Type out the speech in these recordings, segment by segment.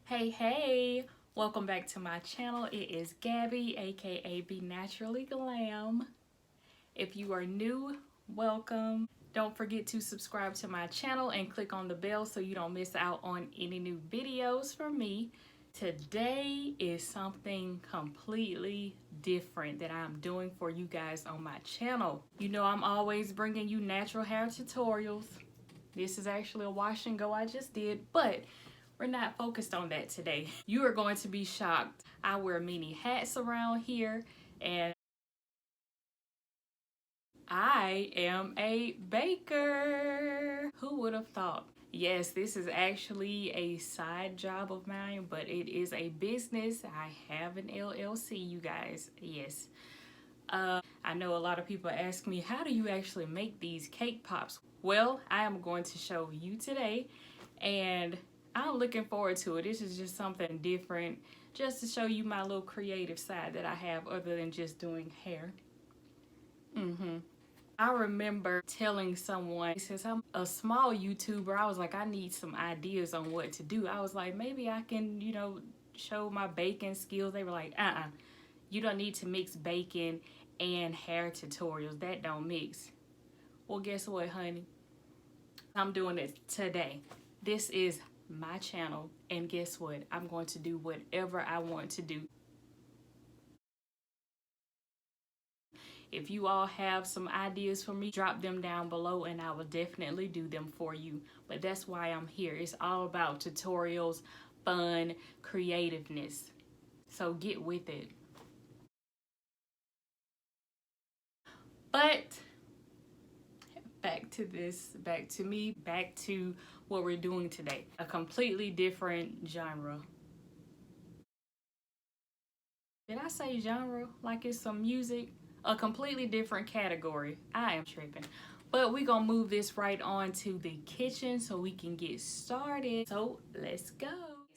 Hey, welcome back to my channel. It is Gabby, aka Be Naturally Glam. If you are new, welcome. Don't forget to subscribe to my channel and click on the bell so you don't miss out on any new videos from me. Today is something completely different that I'm doing for you guys on my channel. You know I'm always bringing you natural hair tutorials. This is actually a wash and go I just did, but we're not focused on that today. You are going to be shocked. I wear many hats around here and I am a baker. Who would have thought? Yes, this is actually a side job of mine, but it is a business. I have an LLC, you guys. Yes. I know a lot of people ask me, how do you actually make these cake pops? Well, I am going to show you today, and I'm looking forward to it. This is just something different, just to show you my little creative side that I have other than just doing hair. I remember telling someone, since I'm a small YouTuber, I was like, I need some ideas on what to do. I was like, maybe I can, show my baking skills. They were like, you don't need to mix baking and hair tutorials. That don't mix. Well, guess what, honey? I'm doing it today. This is my channel, and guess what? I'm going to do whatever I want to do. If you all have some ideas for me, drop them down below and I will definitely do them for you. But that's why I'm here. It's all about tutorials, fun, creativeness. So get with it. But back to what we're doing today. A completely different genre. Did I say genre like it's some music? A completely different category. I am tripping. But we're gonna move this right on to the kitchen so we can get started. So let's go.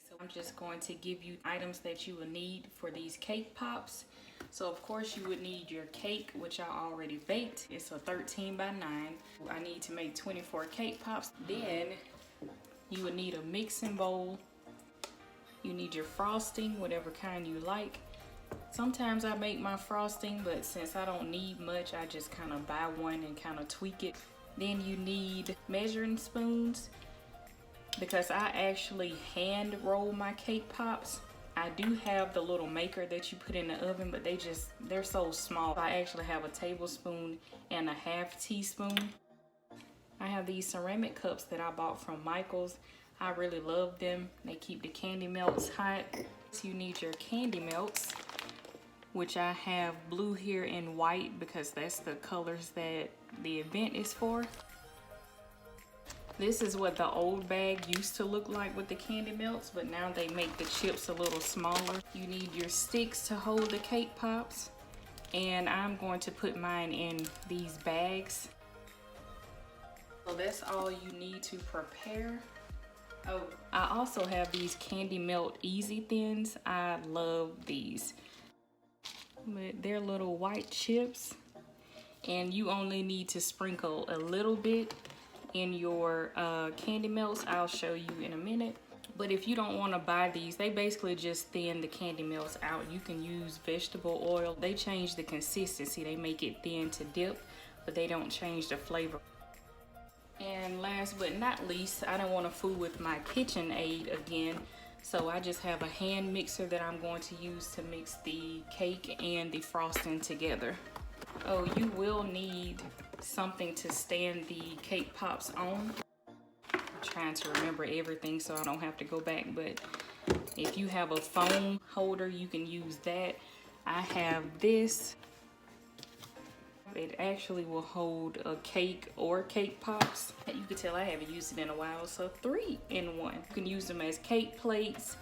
So I'm just going to give you items that you will need for these cake pops. So of course you would need your cake, which I already baked. It's a 13 by 9. I need to make 24 cake pops. Then you would need a mixing bowl. You need your frosting, whatever kind you like. Sometimes I make my frosting, but since I don't need much, I just kind of buy one and kind of tweak it. Then you need measuring spoons because I actually hand roll my cake pops. I do have the little maker that you put in the oven, but they're so small. I actually have a tablespoon and a half teaspoon. I have these ceramic cups that I bought from Michael's. I really love them. They keep the candy melts hot. So you need your candy melts, which I have blue here and white because that's the colors that the event is for. This is what the old bag used to look like with the candy melts, but now they make the chips a little smaller. You need your sticks to hold the cake pops, and I'm going to put mine in these bags. So that's all you need to prepare. Oh, I also have these candy melt easy thins. I love these. But they're little white chips, and you only need to sprinkle a little bit in your candy melts. I'll show you in a minute. But if you don't want to buy these, they basically just thin the candy melts out. You can use vegetable oil. They change the consistency. They make it thin to dip, but they don't change the flavor. And last but not least, I don't want to fool with my KitchenAid again. So I just have a hand mixer that I'm going to use to mix the cake and the frosting together. Oh, you will need something to stand the cake pops on. I'm trying to remember everything so I don't have to go back, but if you have a foam holder, you can use that. I have this. It actually will hold a cake or cake pops. You can tell I haven't used it in a while, so 3 in 1. You can use them as cake plates,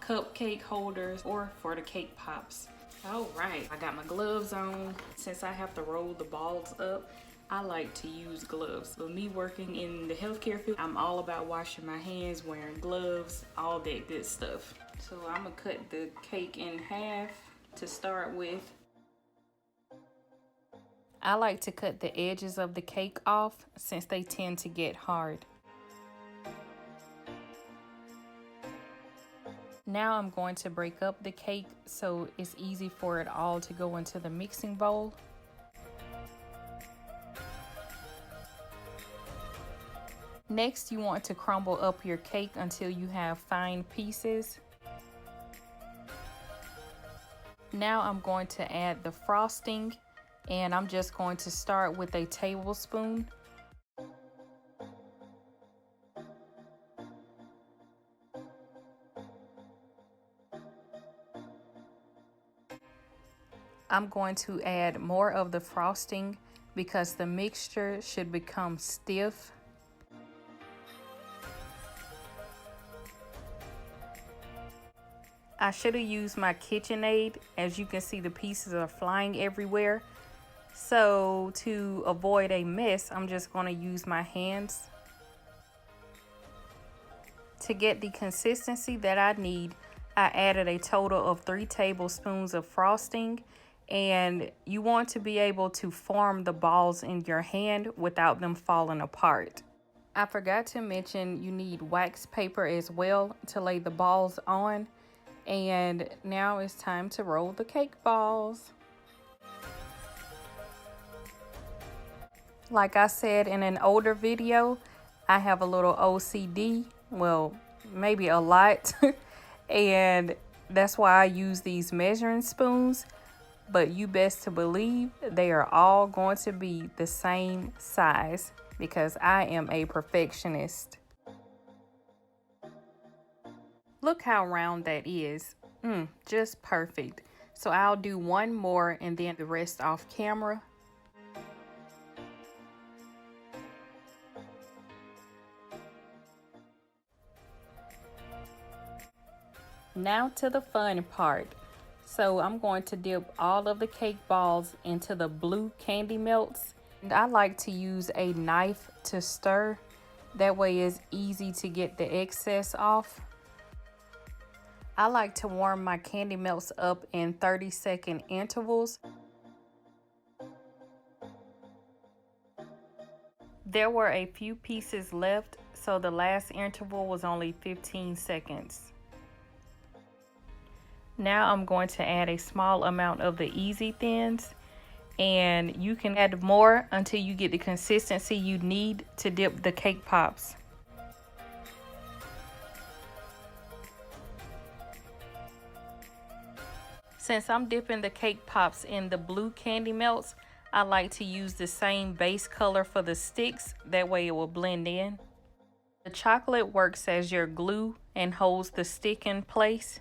cupcake holders, or for the cake pops. All right, I got my gloves on. Since I have to roll the balls up, I like to use gloves. But me working in the healthcare field, I'm all about washing my hands, wearing gloves, all that good stuff. So I'm gonna cut the cake in half to start with. I like to cut the edges of the cake off since they tend to get hard. Now I'm going to break up the cake so it's easy for it all to go into the mixing bowl. Next, you want to crumble up your cake until you have fine pieces. Now I'm going to add the frosting, and I'm just going to start with a tablespoon. I'm going to add more of the frosting because the mixture should become stiff. I should have used my KitchenAid. As you can see, the pieces are flying everywhere. So to avoid a mess, I'm just going to use my hands. To get the consistency that I need, I added a total of 3 tablespoons of frosting. And you want to be able to form the balls in your hand without them falling apart. I forgot to mention you need wax paper as well to lay the balls on. And now it's time to roll the cake balls. Like I said in an older video, I have a little OCD, well, maybe a lot, and that's why I use these measuring spoons, but you best to believe they are all going to be the same size because I am a perfectionist. Look how round that is. Just perfect. So I'll do one more and then the rest off camera. Now to the fun part. So I'm going to dip all of the cake balls into the blue candy melts. And I like to use a knife to stir. That way it's easy to get the excess off. I like to warm my candy melts up in 30-second intervals. There were a few pieces left, so the last interval was only 15 seconds. Now I'm going to add a small amount of the Easy Thins, and you can add more until you get the consistency you need to dip the cake pops. Since I'm dipping the cake pops in the blue candy melts, I like to use the same base color for the sticks, that way it will blend in. The chocolate works as your glue and holds the stick in place.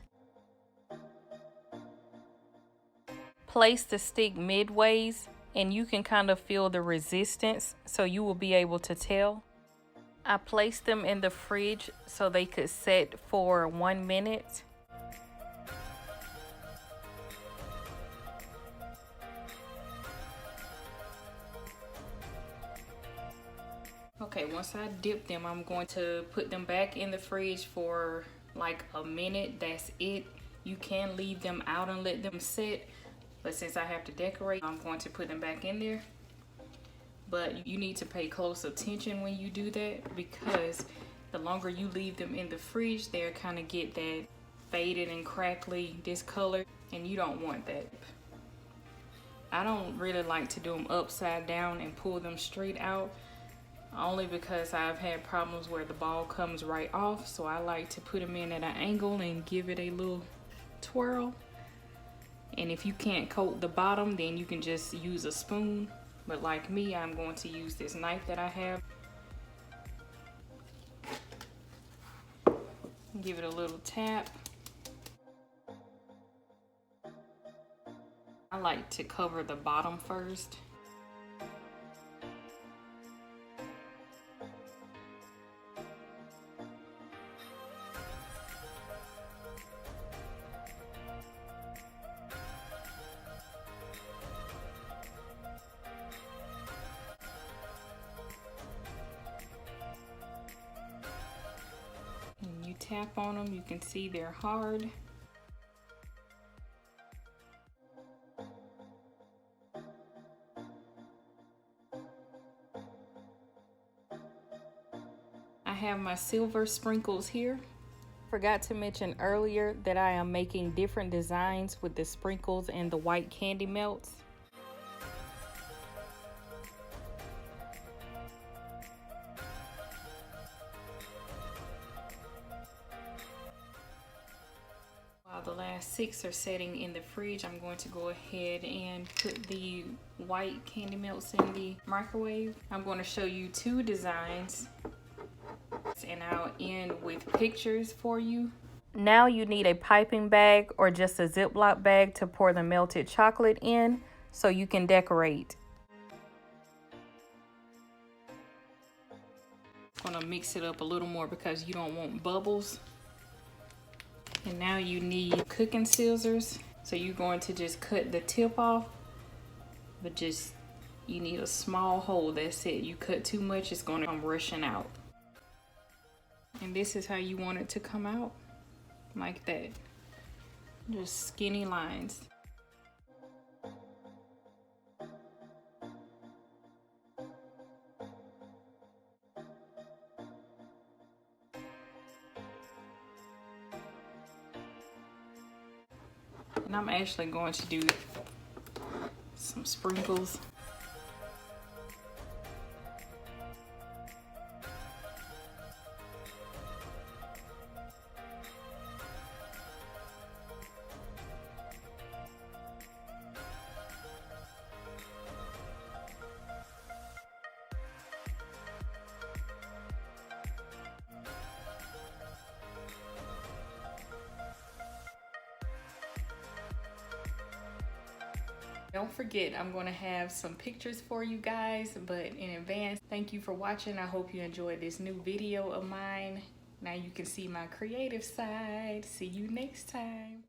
Place the stick midways and you can kind of feel the resistance, so you will be able to tell. I placed them in the fridge so they could set for 1 minute. Okay, once I dip them, I'm going to put them back in the fridge for like a minute. That's it. You can leave them out and let them sit, but since I have to decorate, I'm going to put them back in there. But you need to pay close attention when you do that, because the longer you leave them in the fridge, they'll kind of get that faded and crackly discolor, and you don't want that. I don't really like to do them upside down and pull them straight out, only because I've had problems where the ball comes right off. So I like to put them in at an angle and give it a little twirl. And if you can't coat the bottom, then you can just use a spoon. But like me, I'm going to use this knife that I have. Give it a little tap. I like to cover the bottom first. And you tap on them, you can see they're hard. I have my silver sprinkles here. Forgot to mention earlier that I am making different designs with the sprinkles and the white candy melts. While the last 6 are setting in the fridge, I'm going to go ahead and put the white candy melts in the microwave. I'm going to show you 2 designs and I'll end with pictures for you. Now you need a piping bag or just a Ziploc bag to pour the melted chocolate in so you can decorate. I'm going to mix it up a little more because you don't want bubbles. And now you need cooking scissors. So you're going to just cut the tip off, but you need a small hole, that's it. You cut too much, it's going to come rushing out. And this is how you want it to come out, like that. Just skinny lines. And I'm actually going to do some sprinkles. Don't forget, I'm going to have some pictures for you guys, but in advance, thank you for watching. I hope you enjoyed this new video of mine. Now you can see my creative side. See you next time.